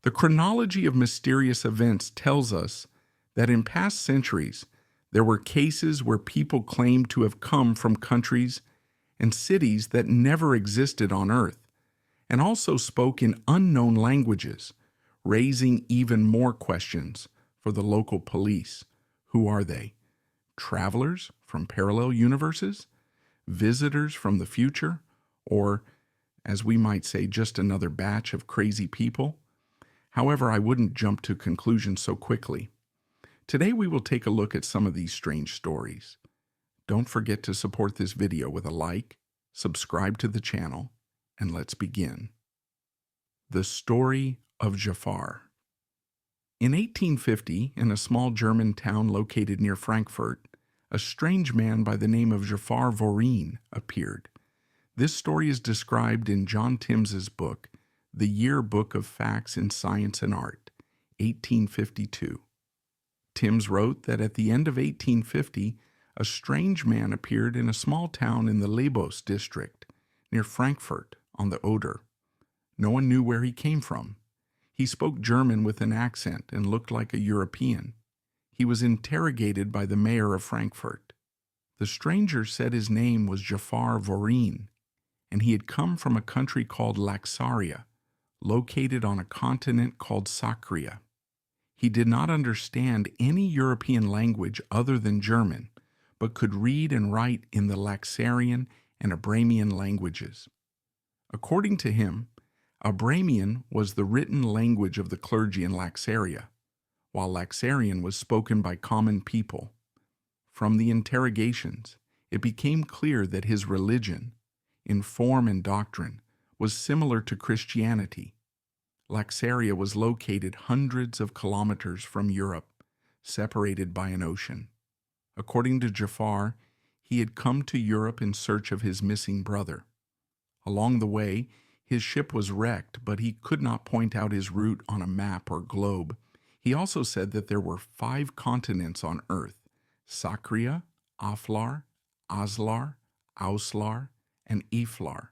The chronology of mysterious events tells us that in past centuries, there were cases where people claimed to have come from countries and cities that never existed on Earth, and also spoke in unknown languages, raising even more questions for the local police. Who are they? Travelers from parallel universes? Visitors from the future? Or, as we might say, just another batch of crazy people? However, I wouldn't jump to conclusions so quickly. Today we will take a look at some of these strange stories. Don't forget to support this video with a like, subscribe to the channel, and let's begin. The story of Jafar. In 1850, in a small German town located near Frankfurt, a strange man by the name of Jafar Vorin appeared. This story is described in John Timms' book, The Yearbook of Facts in Science and Art, 1852. Timms wrote that at the end of 1850, a strange man appeared in a small town in the Lebos district, near Frankfurt on the Oder. No one knew where he came from. He spoke German with an accent and looked like a European. He was interrogated by the mayor of Frankfurt. The stranger said his name was Jafar Vorin, and he had come from a country called Laxaria, located on a continent called Sakria. He did not understand any European language other than German, but could read and write in the Laxarian and Abramian languages. According to him, Abramian was the written language of the clergy in Laxaria, while Laxarian was spoken by common people. From the interrogations, it became clear that his religion, in form and doctrine, was similar to Christianity. Laxaria was located hundreds of kilometers from Europe, separated by an ocean. According to Jafar, he had come to Europe in search of his missing brother. Along the way, his ship was wrecked, but he could not point out his route on a map or globe. He also said that there were 5 continents on Earth: Sakria, Aflar, Aslar, Auslar, and Iflar.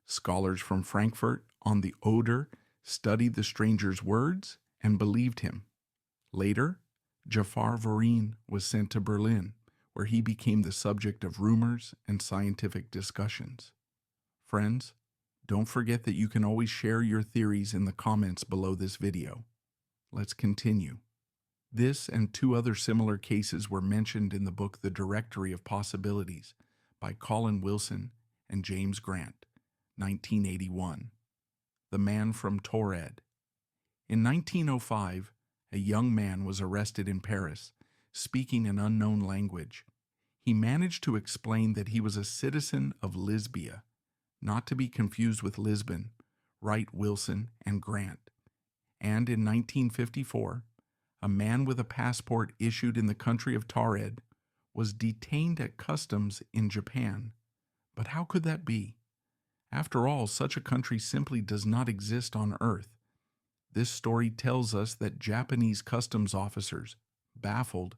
Scholars from Frankfurt on the Oder studied the stranger's words and believed him. Later, Jafar Vorin was sent to Berlin, where he became the subject of rumors and scientific discussions. Friends, don't forget that you can always share your theories in the comments below this video. Let's continue. This and 2 other similar cases were mentioned in the book The Directory of Possibilities by Colin Wilson and James Grant, 1981. The Man from Taured. In 1905, a young man was arrested in Paris, speaking an unknown language. He managed to explain that he was a citizen of Lisbia, not to be confused with Lisbon, Wright, Wilson, and Grant. And in 1954, a man with a passport issued in the country of Taured was detained at customs in Japan. But how could that be? After all, such a country simply does not exist on Earth. This story tells us that Japanese customs officers, baffled,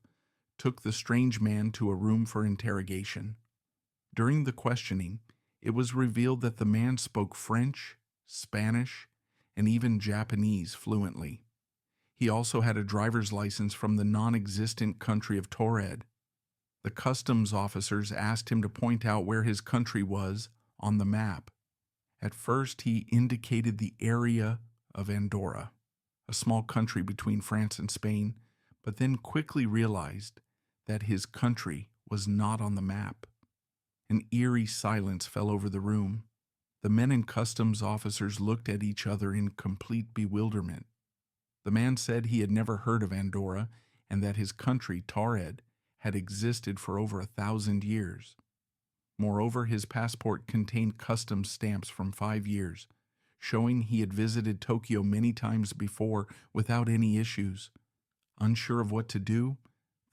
took the strange man to a room for interrogation. During the questioning, it was revealed that the man spoke French, Spanish, and even Japanese fluently. He also had a driver's license from the non-existent country of Taured. The customs officers asked him to point out where his country was on the map. At first, he indicated the area of Andorra, a small country between France and Spain, but then quickly realized that his country was not on the map. An eerie silence fell over the room. The men and customs officers looked at each other in complete bewilderment. The man said he had never heard of Andorra and that his country, Taured, had existed for over 1,000 years. Moreover, his passport contained customs stamps from 5 years, showing he had visited Tokyo many times before without any issues. Unsure of what to do,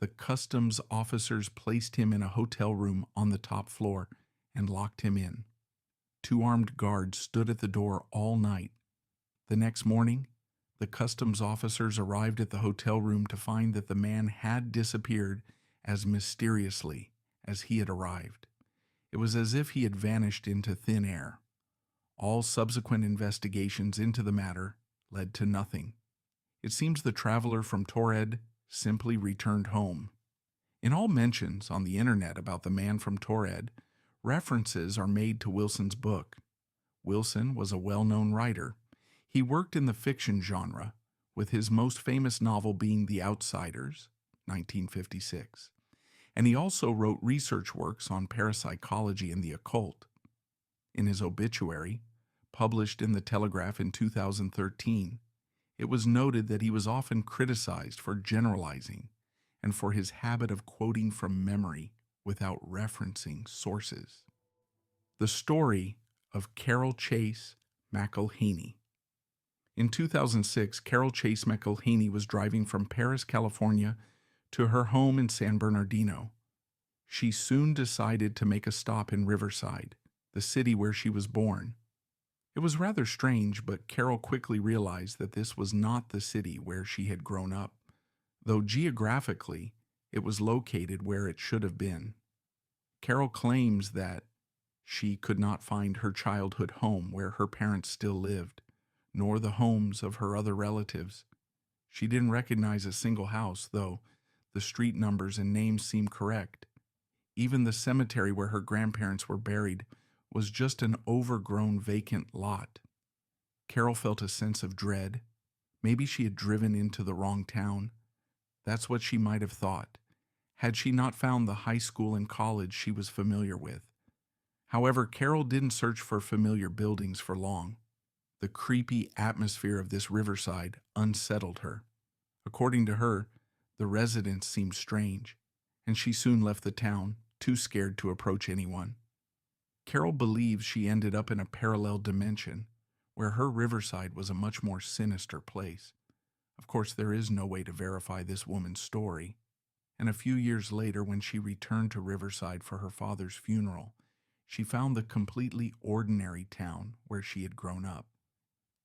the customs officers placed him in a hotel room on the top floor and locked him in. 2 armed guards stood at the door all night. The next morning, the customs officers arrived at the hotel room to find that the man had disappeared as mysteriously as he had arrived. It was as if he had vanished into thin air. All subsequent investigations into the matter led to nothing. It seems the traveler from Taured simply returned home. In all mentions on the internet about the man from Taured, references are made to Wilson's book. Wilson was a well-known writer. He worked in the fiction genre, with his most famous novel being The Outsiders, 1956. And he also wrote research works on parapsychology and the occult. In his obituary, published in the Telegraph in 2013, it was noted that he was often criticized for generalizing and for his habit of quoting from memory without referencing sources. The story of Carol Chase McElhaney. In 2006, Carol Chase McElhaney was driving from Paris, California, to her home in San Bernardino. She soon decided to make a stop in Riverside, the city where she was born. It was rather strange, but Carol quickly realized that this was not the city where she had grown up, though geographically it was located where it should have been. Carol claims that she could not find her childhood home where her parents still lived, nor the homes of her other relatives. She didn't recognize a single house, though the street numbers and names seem correct. Even the cemetery where her grandparents were buried was just an overgrown vacant lot. Carol felt a sense of dread. Maybe she had driven into the wrong town. That's what she might have thought, had she not found the high school and college she was familiar with. However, Carol didn't search for familiar buildings for long. The creepy atmosphere of this riverside unsettled her. According to her, the residents seemed strange, and she soon left the town, too scared to approach anyone. Carol believes she ended up in a parallel dimension, where her riverside was a much more sinister place. Of course, there is no way to verify this woman's story, and a few years later, when she returned to Riverside for her father's funeral, she found the completely ordinary town where she had grown up.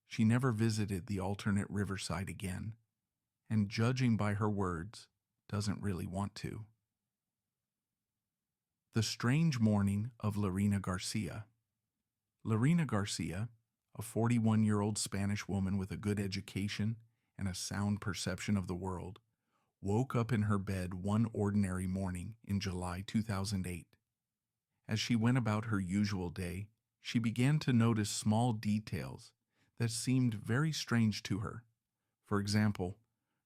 She never visited the alternate Riverside again, and judging by her words, doesn't really want to. The Strange Morning of Lina Garcia. Lina Garcia, a 41-year-old Spanish woman with a good education and a sound perception of the world, woke up in her bed one ordinary morning in July 2008. As she went about her usual day, she began to notice small details that seemed very strange to her. For example,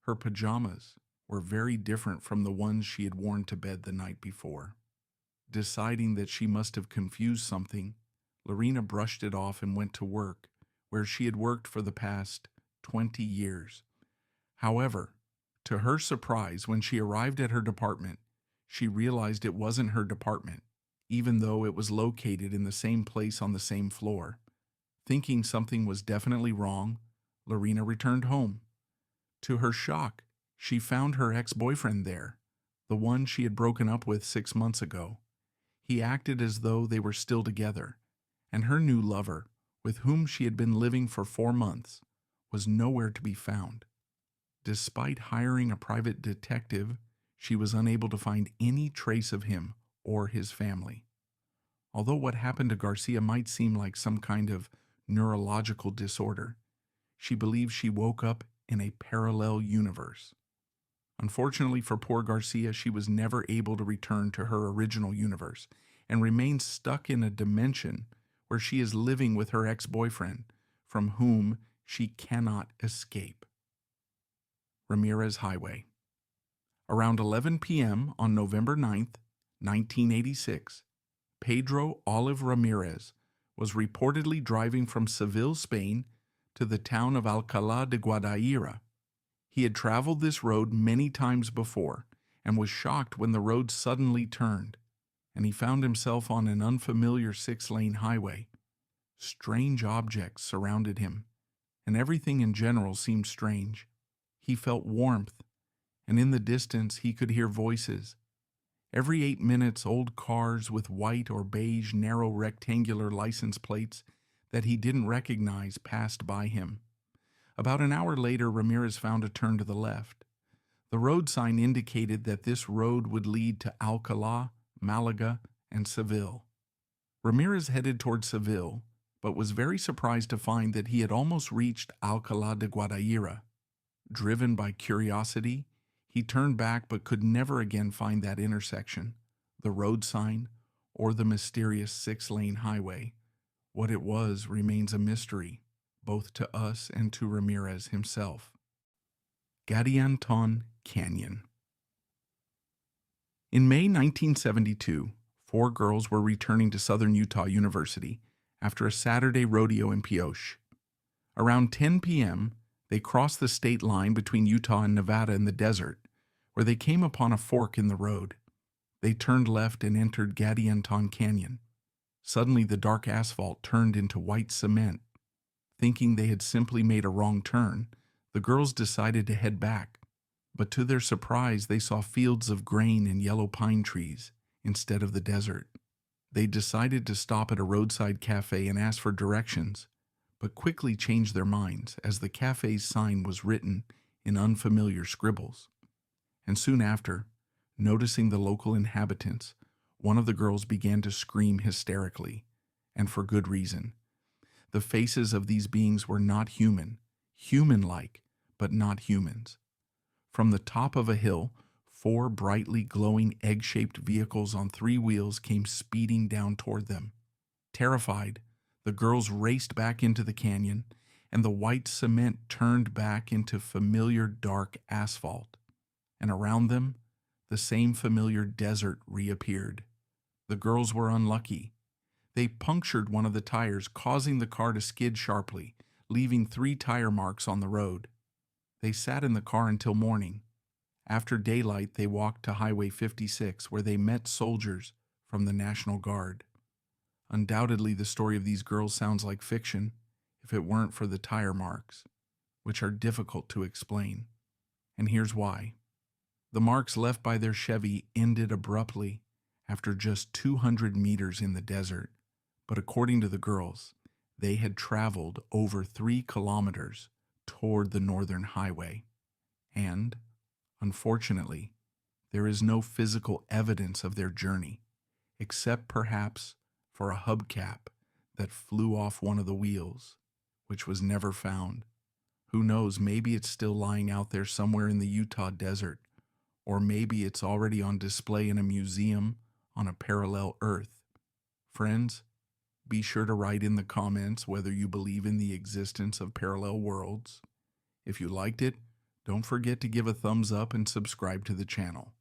her pajamas were very different from the ones she had worn to bed the night before. Deciding that she must have confused something, Lina brushed it off and went to work, where she had worked for the past 20 years. However, to her surprise, when she arrived at her department, she realized it wasn't her department, even though it was located in the same place on the same floor. Thinking something was definitely wrong, Lina returned home. To her shock, she found her ex-boyfriend there, the one she had broken up with 6 months ago. He acted as though they were still together, and her new lover, with whom she had been living for 4 months, was nowhere to be found. Despite hiring a private detective, she was unable to find any trace of him or his family. Although what happened to Garcia might seem like some kind of neurological disorder, she believes she woke up in a parallel universe. Unfortunately for poor Garcia, she was never able to return to her original universe and remains stuck in a dimension where she is living with her ex-boyfriend, from whom she cannot escape. Ramirez Highway. Around 11 p.m. on November 9th, 1986, Pedro Olive Ramirez was reportedly driving from Seville, Spain, to the town of Alcalá de Guadaira. He had traveled this road many times before and was shocked when the road suddenly turned, and he found himself on an unfamiliar 6-lane highway. Strange objects surrounded him, and everything in general seemed strange. He felt warmth, and in the distance he could hear voices. Every 8 minutes, old cars with white or beige narrow rectangular license plates that he didn't recognize passed by him. About an hour later, Ramirez found a turn to the left. The road sign indicated that this road would lead to Alcalá, Malaga, and Seville. Ramirez headed toward Seville, but was very surprised to find that he had almost reached Alcalá de Guadaira. Driven by curiosity, he turned back but could never again find that intersection, the road sign, or the mysterious 6-lane highway. What it was remains a mystery, both to us and to Ramirez himself. Gadianton Canyon. In May 1972, 4 girls were returning to Southern Utah University after a Saturday rodeo in Pioche. Around 10 p.m., they crossed the state line between Utah and Nevada in the desert, where they came upon a fork in the road. They turned left and entered Gadianton Canyon. Suddenly, the dark asphalt turned into white cement. Thinking they had simply made a wrong turn, the girls decided to head back. But to their surprise, they saw fields of grain and yellow pine trees instead of the desert. They decided to stop at a roadside cafe and ask for directions, but quickly changed their minds as the cafe's sign was written in unfamiliar scribbles. And soon after, noticing the local inhabitants, one of the girls began to scream hysterically, and for good reason. The faces of these beings were not human, human-like, but not humans. From the top of a hill, 4 brightly glowing egg-shaped vehicles on 3 wheels came speeding down toward them. Terrified, the girls raced back into the canyon, and the white cement turned back into familiar dark asphalt. And around them, the same familiar desert reappeared. The girls were unlucky. They punctured one of the tires, causing the car to skid sharply, leaving 3 tire marks on the road. They sat in the car until morning. After daylight, they walked to Highway 56, where they met soldiers from the National Guard. Undoubtedly, the story of these girls sounds like fiction, if it weren't for the tire marks, which are difficult to explain. And here's why. The marks left by their Chevy ended abruptly after just 200 meters in the desert, but according to the girls, they had traveled over 3 kilometers toward the northern highway. And, unfortunately, there is no physical evidence of their journey, except perhaps for a hubcap that flew off one of the wheels, which was never found. Who knows, maybe it's still lying out there somewhere in the Utah desert, or maybe it's already on display in a museum on a parallel Earth. Friends, be sure to write in the comments whether you believe in the existence of parallel worlds. If you liked it, don't forget to give a thumbs up and subscribe to the channel.